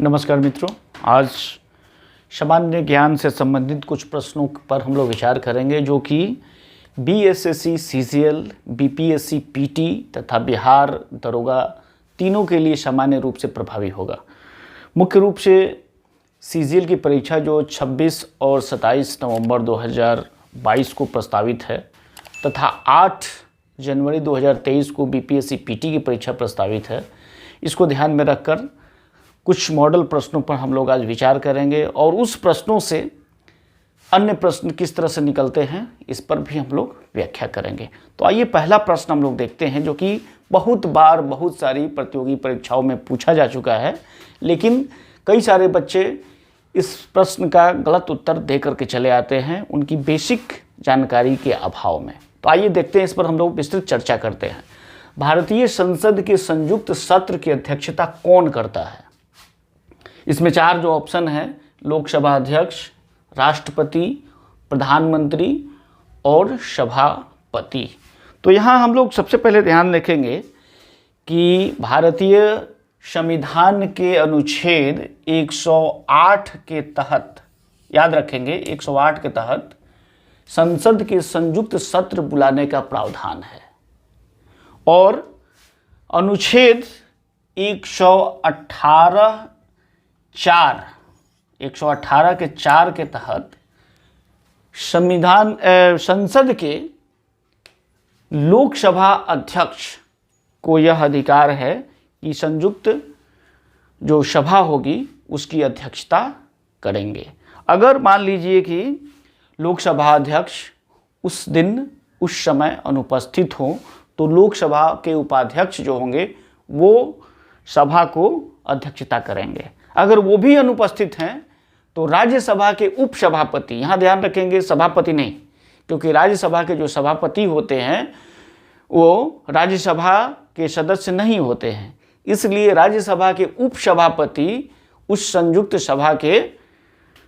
नमस्कार मित्रों, आज सामान्य ज्ञान से संबंधित कुछ प्रश्नों पर हम लोग विचार करेंगे जो कि बीएसएससी सीजीएल, बीपीएससी पीटी तथा बिहार दरोगा तीनों के लिए सामान्य रूप से प्रभावी होगा। मुख्य रूप से सीजीएल की परीक्षा जो 26 और 27 नवंबर 2022 को प्रस्तावित है तथा 8 जनवरी 2023 को बीपीएससी पीटी की परीक्षा प्रस्तावित है। इसको ध्यान में रखकर कुछ मॉडल प्रश्नों पर हम लोग आज विचार करेंगे और उस प्रश्नों से अन्य प्रश्न किस तरह से निकलते हैं इस पर भी हम लोग व्याख्या करेंगे। तो आइए पहला प्रश्न हम लोग देखते हैं जो कि बहुत बार बहुत सारी प्रतियोगी परीक्षाओं में पूछा जा चुका है, लेकिन कई सारे बच्चे इस प्रश्न का गलत उत्तर दे करके चले आते हैं उनकी बेसिक जानकारी के अभाव में। तो आइए देखते हैं, इस पर हम लोग विस्तृत चर्चा करते हैं। भारतीय संसद के संयुक्त सत्र की अध्यक्षता कौन करता है? इसमें 4 जो ऑप्शन है, लोकसभा अध्यक्ष, राष्ट्रपति, प्रधानमंत्री और सभापति। तो यहाँ हम लोग सबसे पहले ध्यान रखेंगे कि भारतीय संविधान के अनुच्छेद 108 के तहत, याद रखेंगे 108 के तहत संसद के संयुक्त सत्र बुलाने का प्रावधान है और अनुच्छेद 118 के 4 के तहत संसद के लोकसभा अध्यक्ष को यह अधिकार है कि संयुक्त जो सभा होगी उसकी अध्यक्षता करेंगे। अगर मान लीजिए कि लोकसभा अध्यक्ष उस दिन उस समय अनुपस्थित हो तो लोकसभा के उपाध्यक्ष जो होंगे वो सभा को अध्यक्षता करेंगे। अगर वो भी अनुपस्थित हैं तो राज्यसभा के उपसभापति, यहाँ ध्यान रखेंगे सभापति नहीं, क्योंकि राज्यसभा के जो सभापति होते हैं वो राज्यसभा के सदस्य नहीं होते हैं, इसलिए राज्यसभा के उपसभापति उस संयुक्त सभा के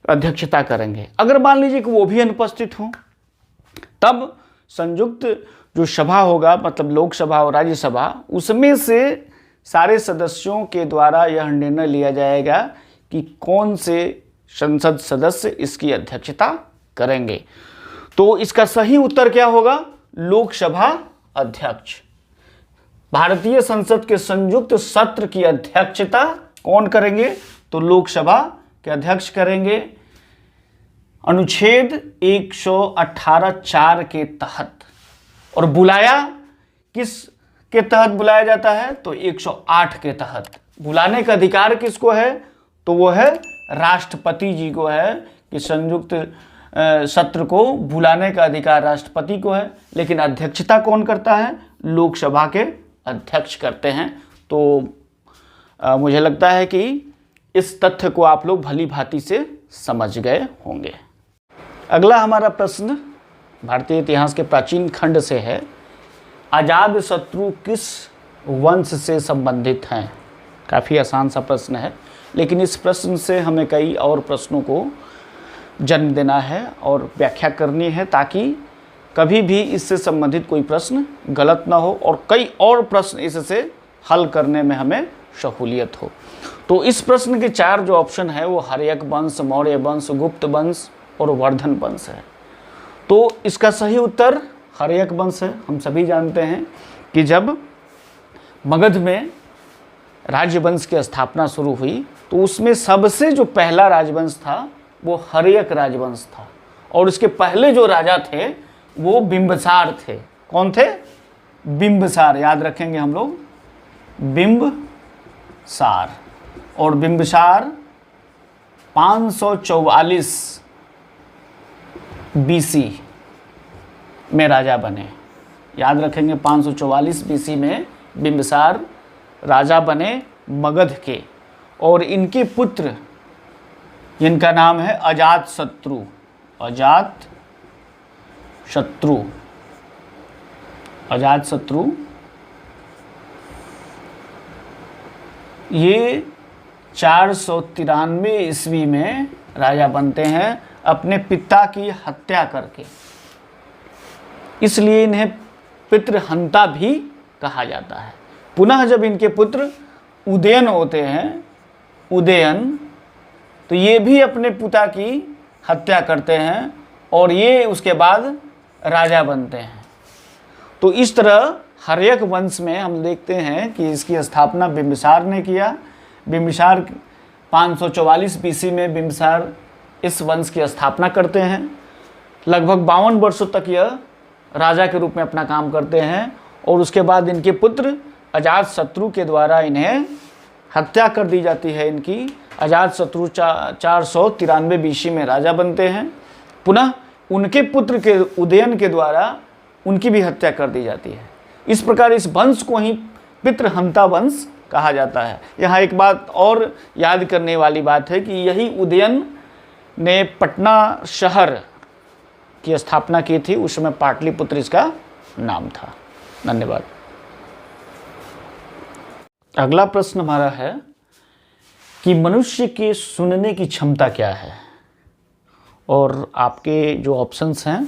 अध्यक्षता करेंगे। अगर मान लीजिए कि वो भी अनुपस्थित हों तब संयुक्त जो सभा होगा, मतलब लोकसभा और राज्यसभा, उसमें से सारे सदस्यों के द्वारा यह निर्णय लिया जाएगा कि कौन से संसद सदस्य इसकी अध्यक्षता करेंगे। तो इसका सही उत्तर क्या होगा? लोकसभा अध्यक्ष। भारतीय संसद के संयुक्त सत्र की अध्यक्षता कौन करेंगे? तो लोकसभा के अध्यक्ष करेंगे अनुच्छेद 118(4) के तहत। और बुलाया किस के तहत बुलाया जाता है? तो 108 के तहत। बुलाने का अधिकार किसको है? तो वो है राष्ट्रपति जी को है कि संयुक्त सत्र को बुलाने का अधिकार राष्ट्रपति को है, लेकिन अध्यक्षता कौन करता है? लोकसभा के अध्यक्ष करते हैं। तो मुझे लगता है कि इस तथ्य को आप लोग भली भांति से समझ गए होंगे। अगला हमारा प्रश्न भारतीय इतिहास के प्राचीन खंड से है। आजाद शत्रु किस वंश से संबंधित हैं? काफ़ी आसान सा प्रश्न है, लेकिन इस प्रश्न से हमें कई और प्रश्नों को जन्म देना है और व्याख्या करनी है ताकि कभी भी इससे संबंधित कोई प्रश्न गलत ना हो और कई और प्रश्न इससे हल करने में हमें सहूलियत हो। तो इस प्रश्न के 4 जो ऑप्शन है वो हर्यक वंश, मौर्य वंश, गुप्त वंश और वर्धन वंश है। तो इसका सही उत्तर हर्यक वंश है। हम सभी जानते हैं कि जब मगध में राजवंश की स्थापना शुरू हुई तो उसमें सबसे जो पहला राजवंश था वो हर्यक राजवंश था और उसके पहले जो राजा थे वो बिंबसार थे। कौन थे? बिंबसार। याद रखेंगे हम लोग बिंबसार। और बिंबसार 544 बीसी में राजा बने। याद रखेंगे 544 बीसी में बिंबसार राजा बने मगध के और इनके पुत्र जिनका नाम है अजातशत्रु, अजातशत्रु ये 493 ईस्वी में राजा बनते हैं अपने पिता की हत्या करके, इसलिए इन्हें पितृहंता भी कहा जाता है। पुनः जब इनके पुत्र उदयन होते हैं उदयन, तो ये भी अपने पिता की हत्या करते हैं और ये उसके बाद राजा बनते हैं। तो इस तरह हर्यक वंश में हम देखते हैं कि इसकी स्थापना बिंबिसार ने किया। बिंबिसार 544 बीसी में बिंबिसार इस वंश की स्थापना करते हैं। लगभग 52 वर्षों तक यह राजा के रूप में अपना काम करते हैं और उसके बाद इनके पुत्र अजातशत्रु के द्वारा इन्हें हत्या कर दी जाती है। इनकी अजातशत्रु 493 बीसी में राजा बनते हैं। पुनः उनके पुत्र के उदयन के द्वारा उनकी भी हत्या कर दी जाती है। इस प्रकार इस वंश को ही पितृहंता वंश कहा जाता है। यहाँ एक बात और याद करने वाली बात है कि यही उदयन ने पटना शहर की स्थापना की थी। उस समय पाटलिपुत्र इसका नाम था। धन्यवाद। अगला प्रश्न हमारा है कि मनुष्य के सुनने की क्षमता क्या है, और आपके जो ऑप्शंस हैं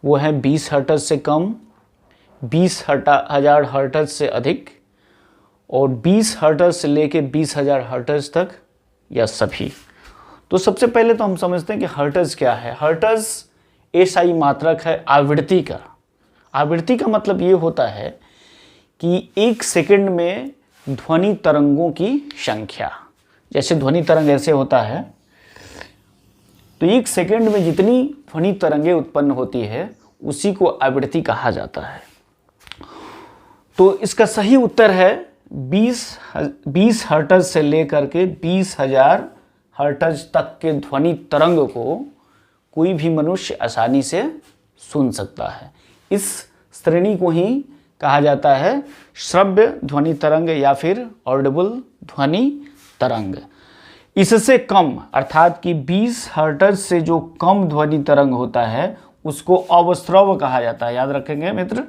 वो है 20 हर्ट्ज से कम, 20,000 हर्ट्ज से अधिक, और 20 हर्ट्ज से लेके 20,000 हर्ट्ज तक, या सभी। तो सबसे पहले तो हम समझते हैं कि हर्ट्ज क्या है। हर्ट्ज एसआई मात्रक है आवृत्ति का। आवृत्ति का मतलब ये होता है कि एक सेकंड में ध्वनि तरंगों की संख्या। जैसे ध्वनि तरंग ऐसे होता है, तो एक सेकंड में जितनी ध्वनि तरंगें उत्पन्न होती है उसी को आवृत्ति कहा जाता है। तो इसका सही उत्तर है 20 हर्ट्ज से लेकर के 20,000 हर्ट्ज तक के ध्वनि तरंग को कोई भी मनुष्य आसानी से सुन सकता है। इस श्रेणी को ही कहा जाता है श्रव्य ध्वनि तरंग या फिर ऑडिबल ध्वनि तरंग। इससे कम अर्थात कि 20 हर्ट्ज से जो कम ध्वनि तरंग होता है उसको अवश्रव्य कहा जाता है। याद रखेंगे मित्र,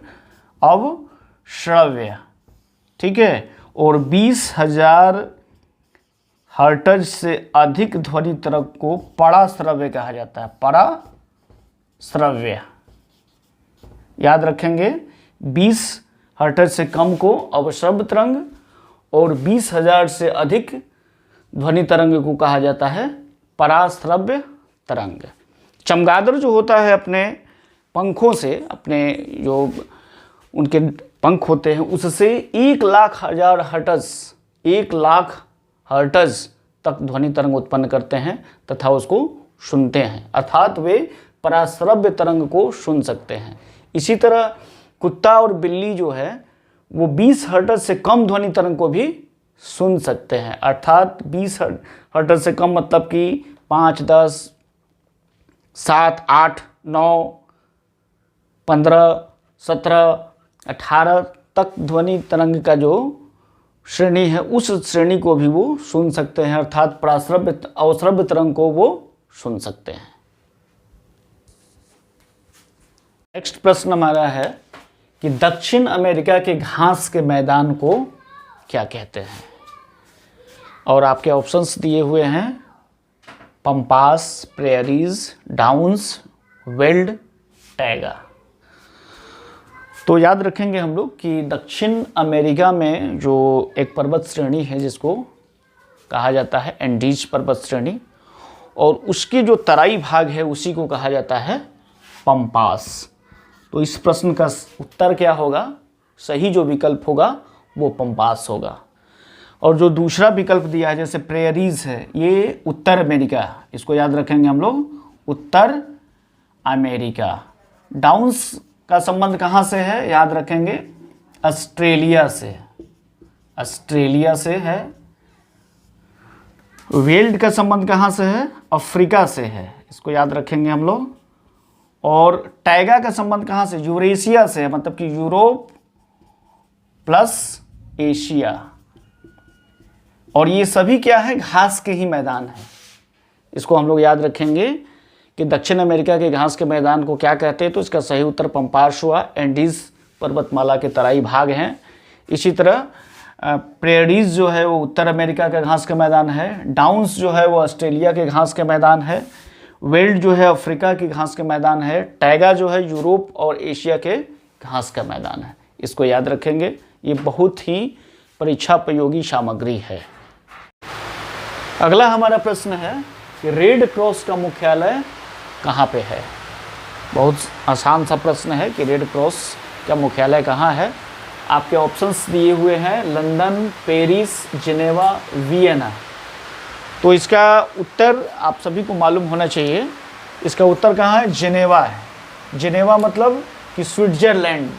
अवश्रव्य, ठीक है। और 20,000 हर्ट्ज से अधिक ध्वनि तरंग को पराश्रव्य कहा जाता है। पराश्रव्य, याद रखेंगे, 20 हर्ट्ज से कम को अवश्रव्य तरंग और 20,000 से अधिक ध्वनि तरंग को कहा जाता है पराश्रव्य तरंग। चमगादड़ जो होता है अपने पंखों से, अपने जो उनके पंख होते हैं उससे 1,00,000 हर्ट्ज तक ध्वनि तरंग उत्पन्न करते हैं तथा उसको सुनते हैं, अर्थात वे पराश्रव्य तरंग को सुन सकते हैं। इसी तरह कुत्ता और बिल्ली जो है वो 20 हर्ट्ज से कम ध्वनि तरंग को भी सुन सकते हैं, अर्थात 20 हर्ट्ज से कम मतलब कि 5, 10, 7, 8, 9, 15, 17, 18 तक ध्वनि तरंग का जो श्रेणी है उस श्रेणी को भी वो सुन सकते हैं, अर्थात पराश्रव्य अवश्रव्य तरंग को वो सुन सकते हैं। नेक्स्ट प्रश्न हमारा है कि दक्षिण अमेरिका के घास के मैदान को क्या कहते हैं, और आपके ऑप्शंस दिए हुए हैं pampas, prairies, downs, weld, taiga. तो याद रखेंगे हम लोग कि दक्षिण अमेरिका में जो एक पर्वत श्रेणी है जिसको कहा जाता है एंडीज पर्वत श्रेणी, और उसके जो तराई भाग है उसी को कहा जाता है पंपास। तो इस प्रश्न का उत्तर क्या होगा, सही जो विकल्प होगा वो पंपास होगा। और जो दूसरा विकल्प दिया है जैसे प्रेयरीज है, ये उत्तर अमेरिका, इसको याद रखेंगे हम लोग उत्तर अमेरिका। डाउन्स का संबंध कहाँ से है, याद रखेंगे ऑस्ट्रेलिया से, ऑस्ट्रेलिया से है। वेल्ड का संबंध कहाँ से है, अफ्रीका से है, इसको याद रखेंगे हम लोग। और टैगा का संबंध कहाँ से, यूरेशिया से है, मतलब कि यूरोप प्लस एशिया। और ये सभी क्या है, घास के ही मैदान है। इसको हम लोग याद रखेंगे कि दक्षिण अमेरिका के घास के मैदान को क्या कहते हैं, तो इसका सही उत्तर पंपास हुआ। एंडीज पर्वतमाला के तराई भाग हैं। इसी तरह प्रेयरीज जो है वो उत्तर अमेरिका का घास का मैदान है। डाउन्स जो है वो ऑस्ट्रेलिया के घास के मैदान है। वेल्ड जो है अफ्रीका के घास के मैदान है। टैगा जो है यूरोप और एशिया के घास का मैदान है। इसको याद रखेंगे, ये बहुत ही परीक्षा उपयोगी सामग्री है। अगला हमारा प्रश्न है कि रेड क्रॉस का मुख्यालय कहाँ पे है। बहुत आसान सा प्रश्न है कि रेड क्रॉस का मुख्यालय कहाँ है। आपके ऑप्शंस दिए हुए हैं लंदन, पेरिस, जिनेवा, वियना। तो इसका उत्तर आप सभी को मालूम होना चाहिए। इसका उत्तर कहाँ है? जिनेवा है। जिनेवा मतलब कि स्विट्जरलैंड।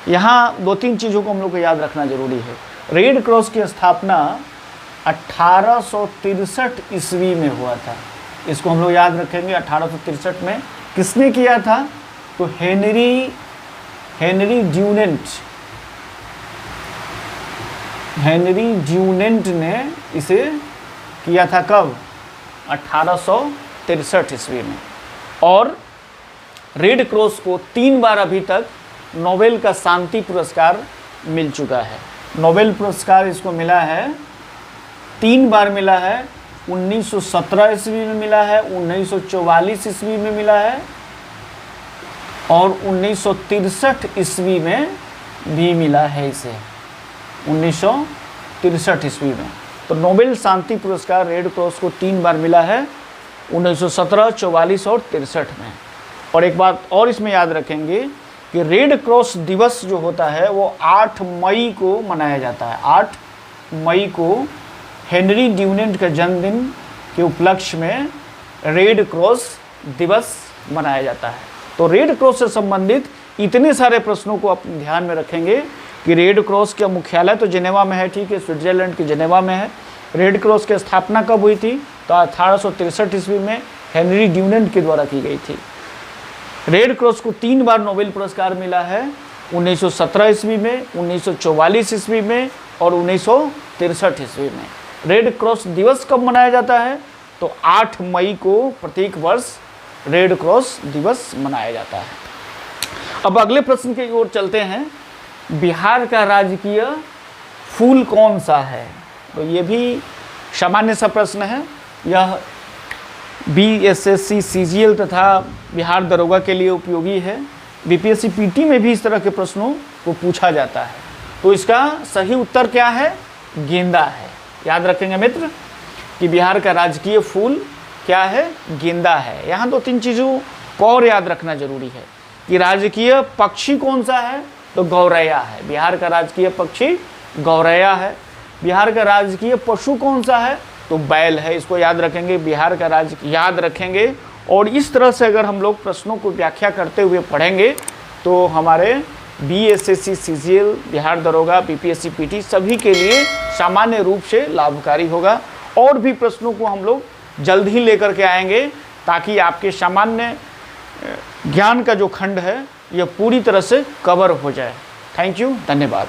यहाँ 2-3 चीज़ों को हम लोग को याद रखना जरूरी है। रेड क्रॉस की स्थापना 1863 ईस्वी में हुआ था। इसको हम लोग याद रखेंगे। 1863 में किसने किया था? तो हेनरी ड्यूनेंट ने इसे किया था। कब? 1863 ईस्वी में। और रेड क्रॉस को 3 बार अभी तक नोबेल का शांति पुरस्कार मिल चुका है। नोबेल पुरस्कार इसको मिला है 3 बार मिला है। 1917 ईस्वी में मिला है, 1944 ईस्वी में मिला है और 1963 ईस्वी में भी मिला है इसे। 1963 ईस्वी में। तो नोबेल शांति पुरस्कार रेड क्रॉस को 3 बार मिला है, 1917, 44 और 63 में। और एक बात और इसमें याद रखेंगे कि रेड क्रॉस दिवस जो होता है वो 8 मई को मनाया जाता है। 8 मई को हेनरी ड्यूनेंट का जन्मदिन के उपलक्ष्य में रेड क्रॉस दिवस मनाया जाता है। तो रेड क्रॉस से संबंधित इतने सारे प्रश्नों को अपने ध्यान में रखेंगे कि रेड क्रॉस का मुख्यालय तो जिनेवा में है, ठीक है, स्विट्जरलैंड की जिनेवा में है। रेड क्रॉस की स्थापना कब हुई थी? तो 1863 ईस्वी में हेनरी ड्यूनेंट के द्वारा की गई थी। रेड क्रॉस को 3 बार नोबेल पुरस्कार मिला है, 1917 ईस्वी में, 1944 ईस्वी में और 1963 ईस्वी में। रेड क्रॉस दिवस कब मनाया जाता है? तो 8 मई को प्रत्येक वर्ष रेड क्रॉस दिवस मनाया जाता है। अब अगले प्रश्न की ओर चलते हैं। बिहार का राजकीय फूल कौन सा है? तो ये भी सामान्य सा प्रश्न है। यह BSSC CGL तथा बिहार दरोगा के लिए उपयोगी है। BPSC PT में भी इस तरह के प्रश्नों को पूछा जाता है। तो इसका सही उत्तर क्या है? गेंदा है। याद रखेंगे मित्र कि बिहार का राजकीय फूल क्या है? गेंदा है। यहाँ 2-3 चीज़ों को और याद रखना जरूरी है कि राजकीय पक्षी कौन सा है? तो गौरैया है। बिहार का राजकीय पक्षी गौरैया है। बिहार का राजकीय पशु कौन सा है? तो बैल है। इसको याद रखेंगे, बिहार का राज्य याद रखेंगे। और इस तरह से अगर हम लोग प्रश्नों को व्याख्या करते हुए पढ़ेंगे तो हमारे BSSC CGL, बिहार दरोगा, BPSC PT सभी के लिए सामान्य रूप से लाभकारी होगा। और भी प्रश्नों को हम लोग जल्द ही लेकर के आएंगे ताकि आपके सामान्य ज्ञान का जो खंड है यह पूरी तरह से कवर हो जाए। थैंक यू, धन्यवाद।